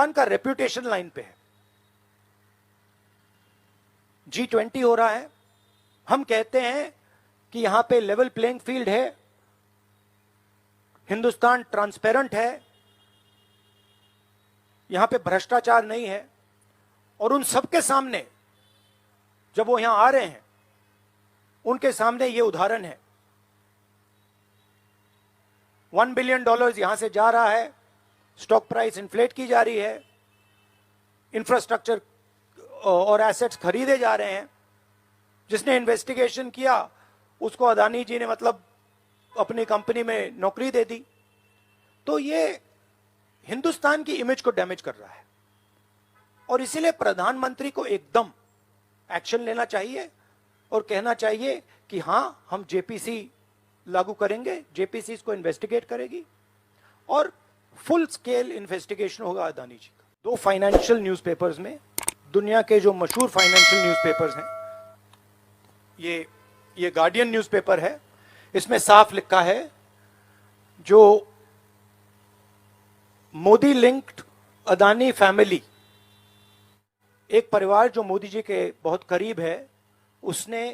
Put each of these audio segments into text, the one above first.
हिंदुस्तान का reputation line पे है। G20 हो रहा है, हम कहते हैं कि यहां पे लेवल प्लेइंग फील्ड है, हिंदुस्तान ट्रांसपेरेंट है, यहां पे भ्रष्टाचार नहीं है, और उन सबके सामने जब वो यहां आ रहे हैं उनके सामने ये उदाहरण है। $1 बिलियन यहां से जा रहा है, स्टॉक प्राइस इन्फ्लेट की जा रही है, इंफ्रास्ट्रक्चर और एसेट्स खरीदे जा रहे हैं। जिसने इन्वेस्टिगेशन किया उसको अदानी जी ने मतलब अपनी कंपनी में नौकरी दे दी। तो ये हिंदुस्तान की इमेज को डैमेज कर रहा है, और इसीलिए प्रधानमंत्री को एकदम एक्शन लेना चाहिए और कहना चाहिए कि हां, हम जेपीसी लागू करेंगे, जेपीसी इसको इन्वेस्टिगेट करेगी और फुल स्केल इन्वेस्टिगेशन होगा अदानी जी का। 2 फाइनेंशियल न्यूज़पेपर्स में, दुनिया के जो मशहूर फाइनेंशियल न्यूज़पेपर्स हैं, ये गार्डियन न्यूज़पेपर है, इसमें साफ लिखा है जो मोदी लिंक्ड अदानी फैमिली, एक परिवार जो मोदी जी के बहुत करीब है, उसने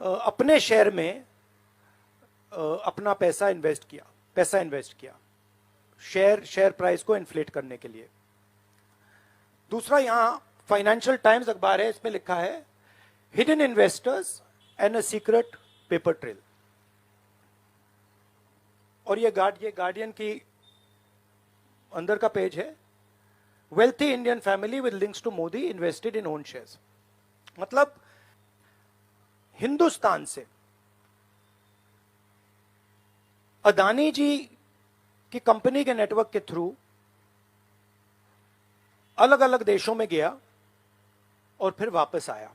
अपने शेयर में अपना पैसा इन्वेस्ट किया शेयर प्राइस को इन्फ्लेट करने के लिए। दूसरा यहां फाइनेंशियल टाइम्स अखबार है, इसमें लिखा है hidden investors and a secret paper trail. और ये गार्डियन की अंदर का पेज है, wealthy Indian family with links to Modi invested in own shares. मतलब हिंदुस्तान से अदानी जी की कंपनी के नेटवर्क के थ्रू अलग अलग देशों में गया और फिर वापस आया,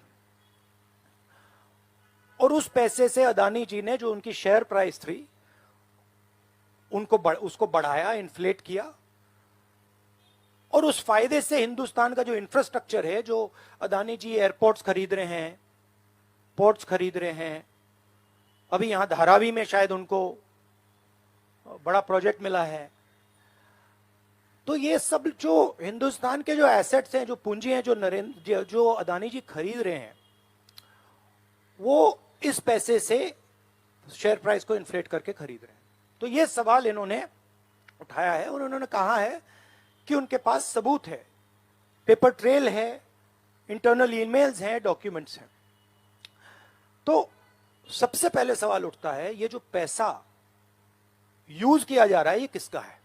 और उस पैसे से अदानी जी ने जो उनकी शेयर प्राइस थी उसको बढ़ाया, इन्फ्लेट किया, और उस फायदे से हिंदुस्तान का जो इंफ्रास्ट्रक्चर है, जो अदानी जी एयरपोर्ट्स खरीद रहे हैं, पोर्ट्स खरीद रहे हैं, अभी यहां धारावी में शायद उनको बड़ा प्रोजेक्ट मिला है। तो ये सब जो हिंदुस्तान के जो एसेट्स हैं, जो पूंजी हैं, जो अदानी जी खरीद रहे हैं, वो इस पैसे से शेयर प्राइस को इन्फ्लेट करके खरीद रहे हैं। तो ये सवाल इन्होंने उठाया है और उन्होंने कहा है कि उनके पास सबूत है, पेपर ट्रेल है, इंटरनल ईमेल्स हैं, डॉक्यूमेंट्स हैं। तो सबसे पहले सवाल उठता है, ये जो पैसा यूज किया जा रहा है, ये किसका है?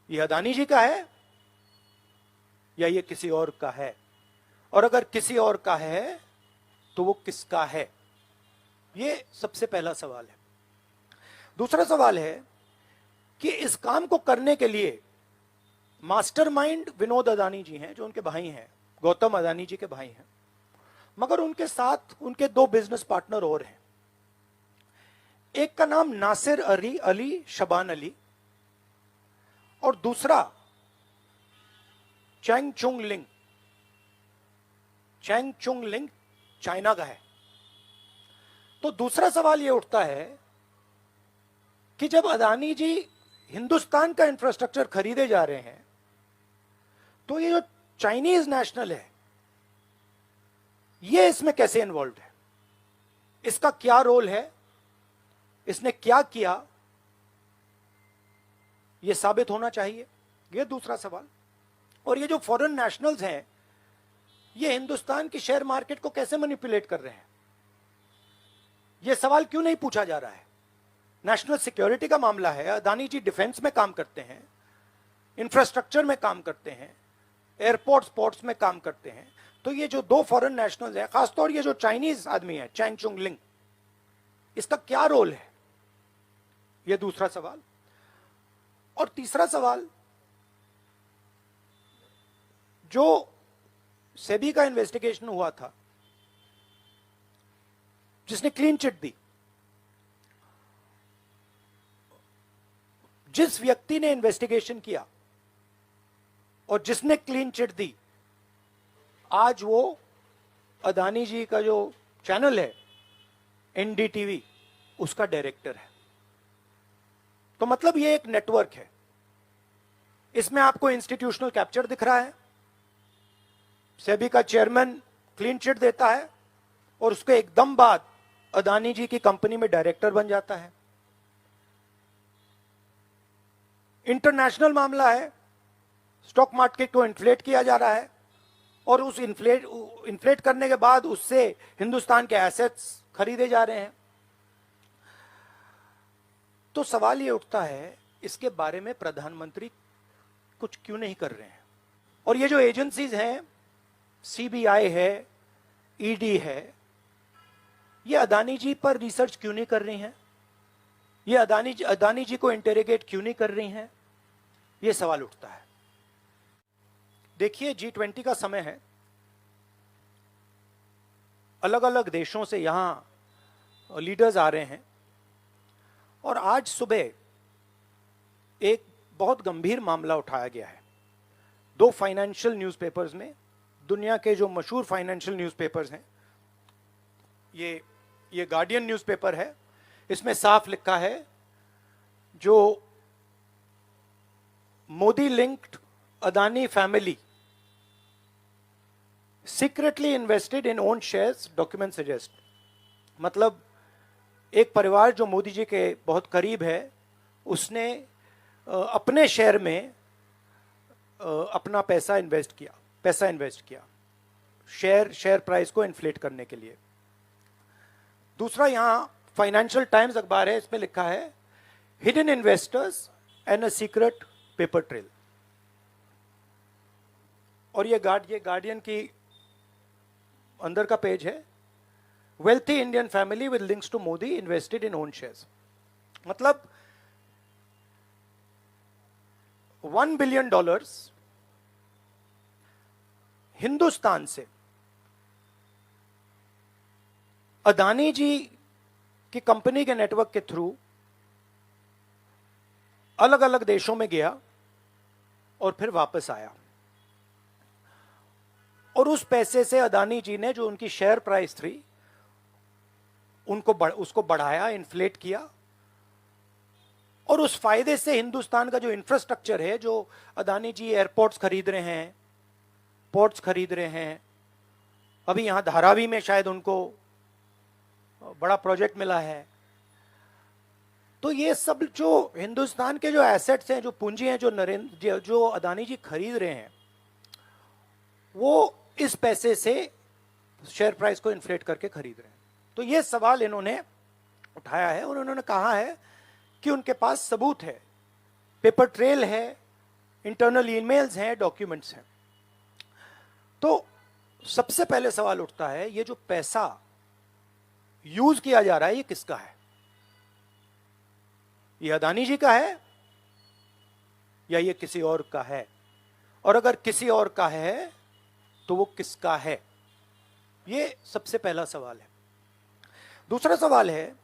ये अदानी जी का है या ये किसी और का है? और अगर किसी और का है तो वो किसका है? ये सबसे पहला सवाल है। दूसरा सवाल है कि इस काम को करने के लिए मास्टरमाइंड विनोद अदानी जी हैं, जो उनके भाई हैं, गौतम अदानी जी के भाई हैं, मगर उनके साथ उनके 2 बिजनेस पार्टनर और हैं। एक का नाम नासिर अली शबान अली और दूसरा चैंग चुंग लिंग चाइना का है। तो दूसरा सवाल यह उठता है कि जब अदानी जी हिंदुस्तान का इंफ्रास्ट्रक्चर खरीदे जा रहे हैं, तो ये जो चाइनीज नेशनल है, ये इसमें कैसे इन्वॉल्व है? इसका क्या रोल है? इसने क्या किया? ये साबित होना चाहिए। ये दूसरा सवाल। और ये जो फॉरेन नेशनल्स हैं, ये हिंदुस्तान की शेयर मार्केट को कैसे मैनिपुलेट कर रहे हैं? ये सवाल क्यों नहीं पूछा जा रहा है? नेशनल सिक्योरिटी का मामला है। अदानी जी डिफेंस में काम करते हैं, इंफ्रास्ट्रक्चर में काम करते हैं, एयरपोर्ट्स पोर्ट्स में काम करते हैं। तो ये जो 2 फॉरेन नेशनल्स हैं, खासतौर ये जो चाइनीज आदमी है चैंग चुंग लिंग, इसका क्या रोल है? ये दूसरा सवाल। और तीसरा सवाल, जो सेबी का इन्वेस्टिगेशन हुआ था, जिसने क्लीन चिट दी, जिस व्यक्ति ने इन्वेस्टिगेशन किया और जिसने क्लीन चिट दी, आज वो अदानी जी का जो चैनल है एनडीटीवी, उसका डायरेक्टर है। तो मतलब ये एक नेटवर्क है। इसमें आपको इंस्टीट्यूशनल कैप्चर दिख रहा है। सेबी का चेयरमैन क्लीन चिट देता है और उसके एकदम बाद अदानी जी की कंपनी में डायरेक्टर बन जाता है। इंटरनेशनल मामला है, स्टॉक मार्केट को इन्फ्लेट किया जा रहा है और उस इन्फ्लेट करने के बाद उससे हिंदुस्तान के एसेट्स खरीदे जा रहे हैं। तो सवाल ये उठता है, इसके बारे में प्रधानमंत्री कुछ क्यों नहीं कर रहे हैं? और ये जो एजेंसीज हैं, सीबीआई है, ईडी है, ये अदानी जी पर रिसर्च क्यों नहीं कर रही हैं? ये अदानी जी को इंटेरोगेट क्यों नहीं कर रही हैं? ये सवाल उठता है। देखिए, G20 का समय है, अलग अलग देशों से यहां लीडर्स आ रहे हैं और आज सुबह एक बहुत गंभीर मामला उठाया गया है। दो फाइनेंशियल न्यूज़पेपर्स में, दुनिया के जो मशहूर फाइनेंशियल न्यूज़पेपर्स हैं, ये गार्डियन न्यूज़पेपर है, इसमें साफ लिखा है जो Modi linked Adani family secretly invested in own shares, document suggest. मतलब एक परिवार जो मोदी जी के बहुत करीब है, उसने अपने शेयर में अपना पैसा इन्वेस्ट किया शेयर प्राइस को इन्फ्लेट करने के लिए। दूसरा, यहां फाइनेंशियल टाइम्स अखबार है, इसमें लिखा है hidden investors and a secret paper trail. और ये गार्डियन की अंदर का पेज है, wealthy Indian family with links to Modi invested in own shares. मतलब $1 बिलियन हिंदुस्तान से अदानी जी की कंपनी के नेटवर्क के थ्रू अलग अलग देशों में गया और फिर वापस आया। और उस पैसे से अदानी जी ने, जो उनकी शेयर प्राइस थी, उसको बढ़ाया, इन्फ्लेट किया और उस फायदे से हिंदुस्तान का जो इंफ्रास्ट्रक्चर है, जो अदानी जी एयरपोर्ट्स खरीद रहे हैं, पोर्ट्स खरीद रहे हैं, अभी यहां धारावी में शायद उनको बड़ा प्रोजेक्ट मिला है, तो ये सब जो हिंदुस्तान के जो एसेट्स हैं, जो पूंजी हैं, जो अदानी जी खरीद रहे हैं, वो इस पैसे से शेयर प्राइस को इन्फ्लेट करके खरीद रहे हैं। तो ये सवाल इन्होंने उठाया है और उन्होंने कहा है कि उनके पास सबूत है, पेपर ट्रेल है, इंटरनल ईमेल्स हैं, डॉक्यूमेंट्स हैं। तो सबसे पहले सवाल उठता है, ये जो पैसा यूज किया जा रहा है, ये किसका है? ये अदानी जी का है या ये किसी और का है? और अगर किसी और का है तो वो किसका है? ये सबसे पहला सवाल है। दूसरा सवाल है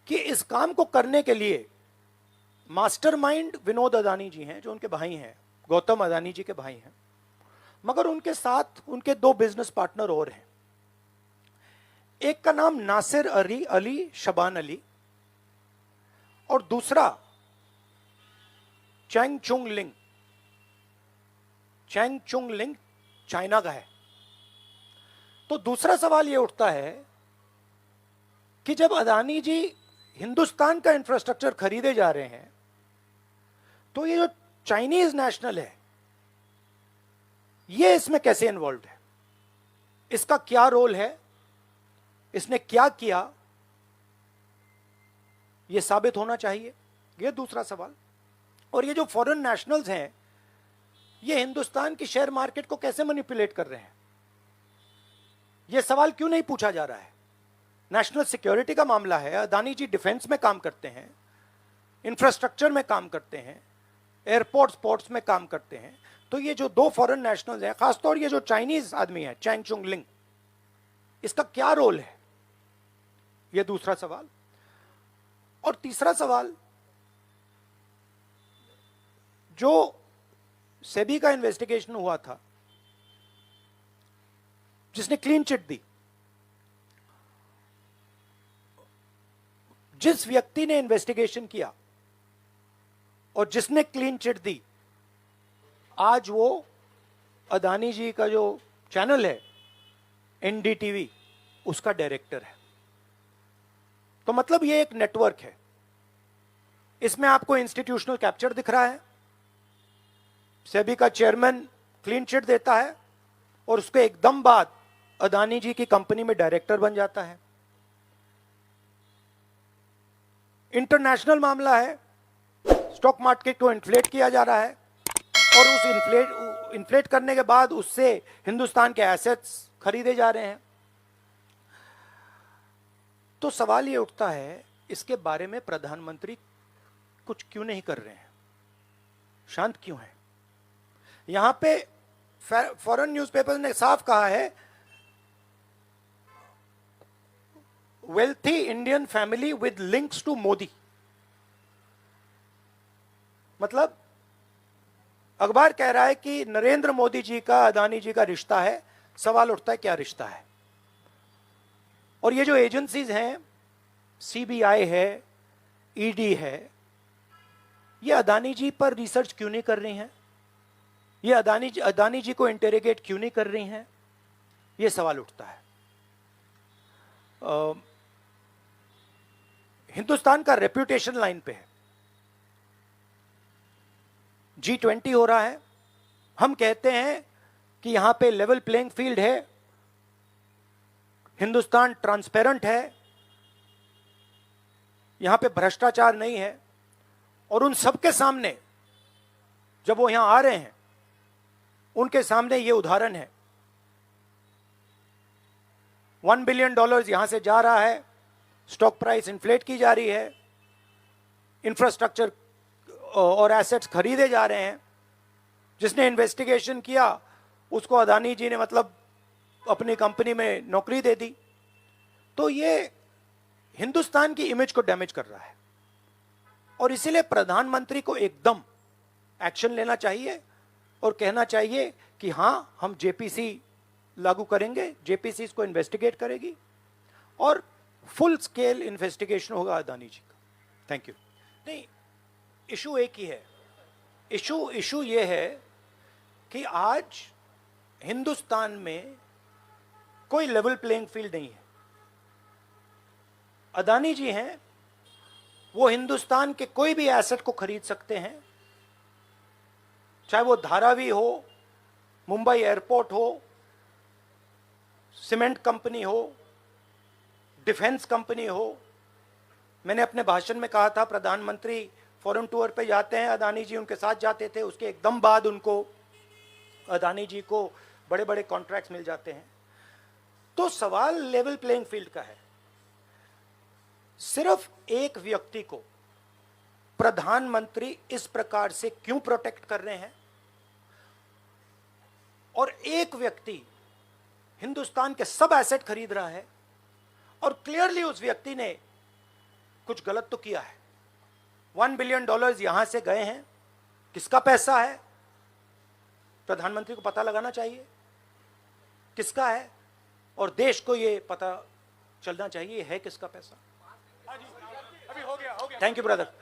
कि इस काम को करने के लिए मास्टरमाइंड विनोद अदानी जी हैं, जो उनके भाई हैं, गौतम अदानी जी के भाई हैं, मगर उनके साथ उनके दो बिजनेस पार्टनर और हैं। एक का नाम नासिर अली शबान अली और दूसरा चैंग चुंग लिंग चाइना का है। तो दूसरा सवाल यह उठता है कि जब अदानी जी हिंदुस्तान का इंफ्रास्ट्रक्चर खरीदे जा रहे हैं, तो ये जो चाइनीज नेशनल है, ये इसमें कैसे इन्वॉल्व है? इसका क्या रोल है? इसने क्या किया? ये साबित होना चाहिए। ये दूसरा सवाल। और ये जो फॉरेन नेशनल्स हैं, ये हिंदुस्तान की शेयर मार्केट को कैसे मैनिपुलेट कर रहे हैं? ये सवाल क्यों नहीं पूछा जा रहा है? नेशनल सिक्योरिटी का मामला है। अदानी जी डिफेंस में काम करते हैं, इंफ्रास्ट्रक्चर में काम करते हैं, एयरपोर्ट्स पोर्ट्स में काम करते हैं। तो ये जो दो फॉरेन नेशनल्स हैं, खासतौर ये जो चाइनीज आदमी है चैंग चुंग लिंग, इसका क्या रोल है? ये दूसरा सवाल। और तीसरा सवाल, जो सेबी का इन्वेस्टिगेशन हुआ था, जिसने क्लीन चिट दी, जिस व्यक्ति ने इन्वेस्टिगेशन किया और जिसने क्लीन चिट दी, आज वो अदानी जी का जो चैनल है एनडीटीवी, उसका डायरेक्टर है। तो मतलब ये एक नेटवर्क है। इसमें आपको इंस्टीट्यूशनल कैप्चर दिख रहा है, सेबी का चेयरमैन क्लीन चिट देता है और उसके एकदम बाद अदानी जी की कंपनी में डायरेक्टर बन जाता है। इंटरनेशनल मामला है, स्टॉक मार्केट को इन्फ्लेट किया जा रहा है और उस इन्फ्लेट करने के बाद उससे हिंदुस्तान के एसेट्स खरीदे जा रहे हैं। तो सवाल ये उठता है, इसके बारे में प्रधानमंत्री कुछ क्यों नहीं कर रहे हैं, शांत क्यों हैं? यहां पे फॉरेन न्यूज़पेपर ने साफ कहा है, wealthy Indian family with links to Modi. मतलब अखबार कह रहा है कि नरेंद्र मोदी जी का अदानी जी का रिश्ता है। सवाल उठता है क्या रिश्ता है? और ये जो एजेंसीज हैं, सीबीआई है, ईडी है, ये अदानी जी पर रिसर्च क्यों नहीं कर रही हैं? ये अदानी जी को इंटेरोगेट क्यों नहीं कर रही हैं? ये सवाल उठता है। हिंदुस्तान का रेप्यूटेशन लाइन पे है। G20 हो रहा है, हम कहते हैं कि यहां पे लेवल प्लेइंग फील्ड है, हिंदुस्तान ट्रांसपेरेंट है, यहां पे भ्रष्टाचार नहीं है। और उन सबके सामने जब वो यहां आ रहे हैं, उनके सामने ये उदाहरण है। $1 बिलियन यहां से जा रहा है, स्टॉक प्राइस इन्फ्लेट की जा रही है, इंफ्रास्ट्रक्चर और एसेट्स खरीदे जा रहे हैं। जिसने इन्वेस्टिगेशन किया उसको अदानी जी ने मतलब अपनी कंपनी में नौकरी दे दी। तो ये हिंदुस्तान की इमेज को डैमेज कर रहा है और इसीलिए प्रधानमंत्री को एकदम एक्शन लेना चाहिए और कहना चाहिए कि हां, हम जेपीसी लागू करेंगे, जेपीसी इसको इन्वेस्टिगेट करेगी और फुल स्केल इन्वेस्टिगेशन होगा अदानी जी का। Thank you. नहीं, इशू एक ही है। इशू ये है कि आज हिंदुस्तान में कोई लेवल प्लेइंग फील्ड नहीं है। अदानी जी हैं, वो हिंदुस्तान के कोई भी एसेट को खरीद सकते हैं, चाहे वो धारावी हो, मुंबई एयरपोर्ट हो, सीमेंट कंपनी हो, डिफेंस कंपनी हो। मैंने अपने भाषण में कहा था, प्रधानमंत्री फॉरेन टूर पे जाते हैं, अदानी जी उनके साथ जाते थे, उसके एकदम बाद उनको अदानी जी को बड़े बड़े कॉन्ट्रैक्ट्स मिल जाते हैं। तो सवाल लेवल प्लेइंग फील्ड का है। सिर्फ एक व्यक्ति को प्रधानमंत्री इस प्रकार से क्यों प्रोटेक्ट कर रहे हैं? और एक व्यक्ति हिंदुस्तान के सब एसेट खरीद रहा है और क्लियरली उस व्यक्ति ने कुछ गलत तो किया है। $1 बिलियन यहां से गए हैं, किसका पैसा है? प्रधानमंत्री को पता लगाना चाहिए किसका है और देश को यह पता चलना चाहिए है किसका पैसा। अभी हो गया। Thank you brother.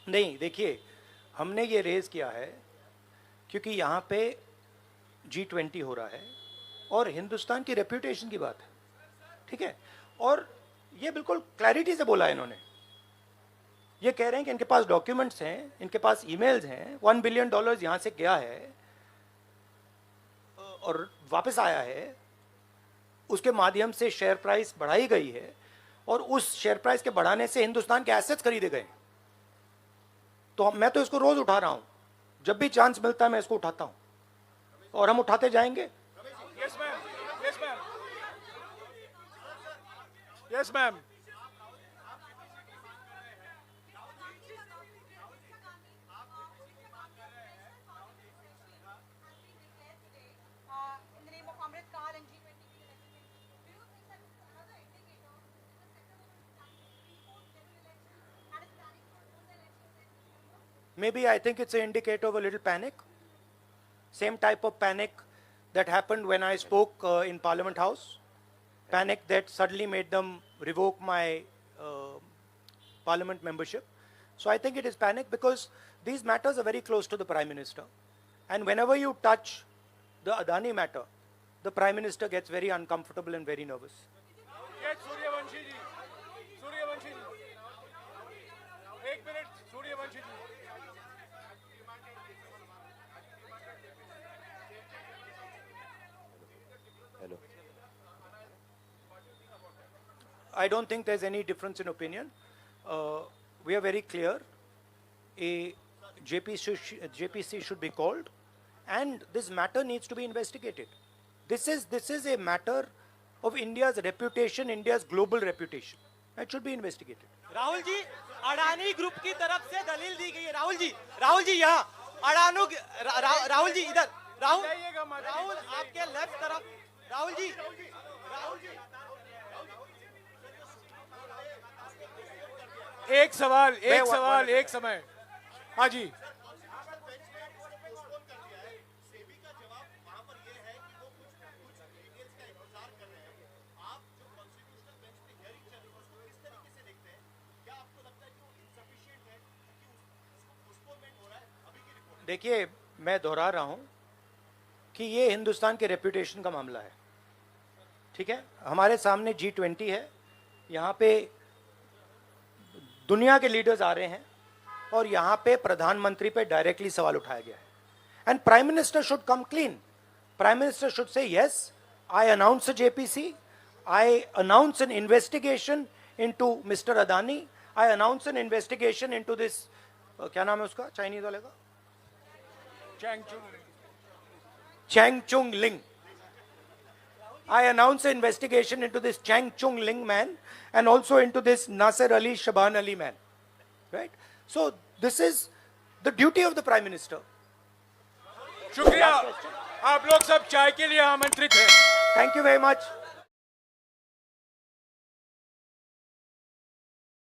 नहीं, देखिए, हमने ये रेज किया है क्योंकि यहाँ पे G20 हो रहा है और हिंदुस्तान की रेप्यूटेशन की बात है, ठीक है? और ये बिल्कुल क्लैरिटी से बोला है इन्होंने। ये कह रहे हैं कि इनके पास डॉक्यूमेंट्स हैं, इनके पास ईमेल्स हैं, $1 बिलियन यहाँ से गया है और वापस आया है, उसके माध्यम से शेयर प्राइस बढ़ाई गई है और उस शेयर प्राइस के बढ़ाने से हिंदुस्तान के एसेट्स खरीदे गए। तो मैं तो इसको रोज उठा रहा हूं, जब भी चांस मिलता है मैं इसको उठाता हूं और हम उठाते जाएंगे। Yes ma'am, yes ma'am, yes ma'am. Maybe I think it's an indicator of a little panic. Same type of panic that happened when I spoke in Parliament House. Panic that suddenly made them revoke my Parliament membership. So I think it is panic because these matters are very close to the Prime Minister. And whenever you touch the Adani matter, the Prime Minister gets very uncomfortable and very nervous. Yes, Suryavanshi ji. Suryavanshi ji. 1 minute, Suryavanshi ji. Hello. I don't think there's any difference in opinion. We are very clear. A JPC should be called, and this matter needs to be investigated. This is a matter of India's reputation, India's global reputation. It should be investigated. Rahul ji, Adani group की तरफ से दलील दी गई है। राहुल जी यहाँ राहुल जी इधर, राहुल आपके left तरफ, राहुल जी एक सवाल, मैं- एक समय। हाँ जी। देखिए, मैं दोहरा रहा हूं कि ये हिंदुस्तान के रेपुटेशन का मामला है। ठीक है, हमारे सामने G20 है, यहाँ पे दुनिया के लीडर्स आ रहे हैं और यहाँ पे प्रधानमंत्री पे डायरेक्टली सवाल उठाया गया है। And prime minister should come clean. Prime minister should say yes, I announce JPC, I announce an investigation into Mr. Adani. I announce an investigation into this, क्या नाम है उसका चाइनीज वाले का, Chang Chung Ling. I announce an investigation into this Chang Chung Ling man and also into this Nasser Ali Shaban Ali man. Right? So this is the duty of the Prime Minister. शुक्रिया, आप लोग सब चाय के लिए आमंत्रित हैं। Thank you very much.